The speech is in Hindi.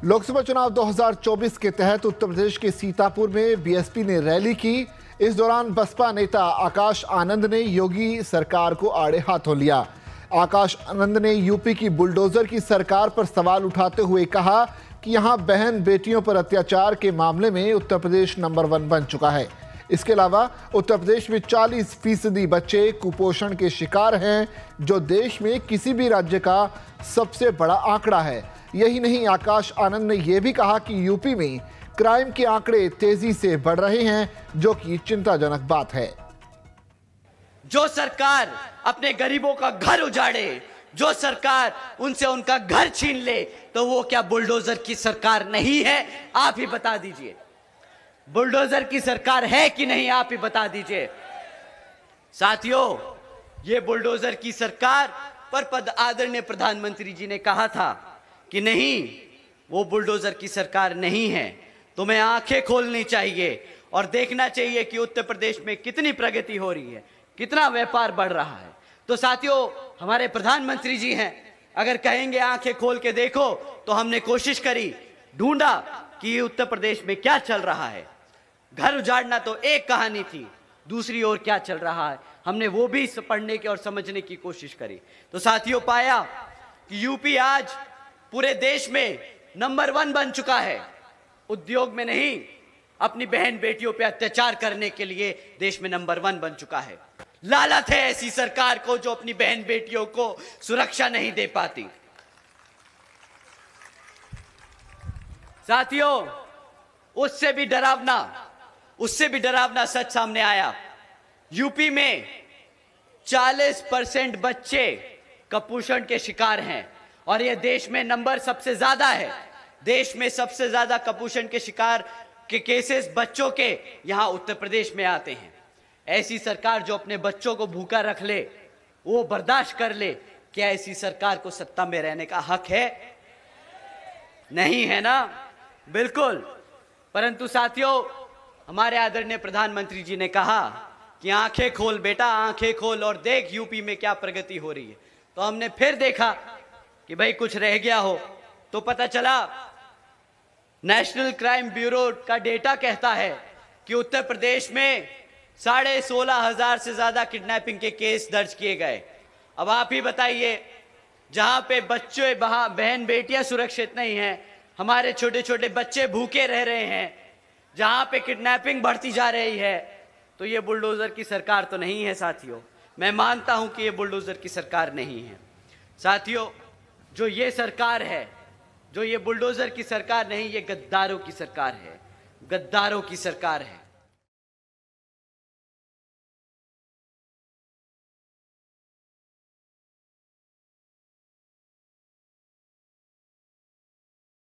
लोकसभा चुनाव 2024 के तहत उत्तर प्रदेश के सीतापुर में बीएसपी ने रैली की। इस दौरान बसपा नेता आकाश आनंद ने योगी सरकार को आड़े हाथों लिया। आकाश आनंद ने यूपी की बुलडोजर की सरकार पर सवाल उठाते हुए कहा कि यहां बहन बेटियों पर अत्याचार के मामले में उत्तर प्रदेश नंबर 1 बन चुका है। इसके अलावा उत्तर प्रदेश में 40% बच्चे कुपोषण के शिकार हैं, जो देश में किसी भी राज्य का सबसे बड़ा आंकड़ा है। यही नहीं, आकाश आनंद ने यह भी कहा कि यूपी में क्राइम के आंकड़े तेजी से बढ़ रहे हैं, जो कि चिंताजनक बात है। जो सरकार अपने गरीबों का घर उजाड़े, जो सरकार उनसे उनका घर छीन ले, तो वो क्या बुलडोजर की सरकार नहीं है? आप ही बता दीजिए। बुलडोजर की सरकार है कि नहीं, आप ही बता दीजिए। साथियों, ये बुलडोजर की सरकार पर आदरणीय प्रधानमंत्री जी ने कहा था कि नहीं, वो बुलडोजर की सरकार नहीं है। तुम्हें आंखें खोलनी चाहिए और देखना चाहिए कि उत्तर प्रदेश में कितनी प्रगति हो रही है, कितना व्यापार बढ़ रहा है। तो साथियों, हमारे प्रधानमंत्री जी हैं, अगर कहेंगे आंखें खोल के देखो, तो हमने कोशिश करी, ढूंढा कि उत्तर प्रदेश में क्या चल रहा है। घर उजाड़ना तो एक कहानी थी, दूसरी ओर क्या चल रहा है, हमने वो भी पढ़ने की और समझने की कोशिश करी। तो साथियों, पाया कि यूपी आज पूरे देश में नंबर 1 बन चुका है। उद्योग में नहीं, अपनी बहन बेटियों पे अत्याचार करने के लिए देश में नंबर 1 बन चुका है। लालच है ऐसी सरकार को जो अपनी बहन बेटियों को सुरक्षा नहीं दे पाती। साथियों, उससे भी डरावना सच सामने आया। यूपी में 40% बच्चे कुपोषण के शिकार हैं और यह देश में नंबर सबसे ज्यादा है। देश में सबसे ज्यादा कुपोषण के शिकार के केसेस बच्चों के यहां उत्तर प्रदेश में आते हैं। ऐसी सरकार जो अपने बच्चों को भूखा रख ले, वो बर्दाश्त कर ले, क्या ऐसी सरकार को सत्ता में रहने का हक है? नहीं है ना? बिल्कुल। परंतु साथियों, हमारे आदरणीय प्रधानमंत्री जी ने कहा कि आंखें खोल बेटा, आंखें खोल और देख यूपी में क्या प्रगति हो रही है। तो हमने फिर देखा कि भाई कुछ रह गया हो, तो पता चला नेशनल क्राइम ब्यूरो का डेटा कहता है कि उत्तर प्रदेश में 16,500 से ज्यादा किडनैपिंग के केस दर्ज किए गए। अब आप ही बताइए, जहां पे बच्चे बहन बेटियां सुरक्षित नहीं हैं, हमारे छोटे छोटे बच्चे भूखे रह रहे हैं, जहां पे किडनैपिंग बढ़ती जा रही है, तो ये बुलडोजर की सरकार तो नहीं है। साथियों, मैं मानता हूं कि ये बुलडोजर की सरकार नहीं है। साथियों, जो ये सरकार है, जो ये बुलडोजर की सरकार नहीं, ये गद्दारों की सरकार है, गद्दारों की सरकार है।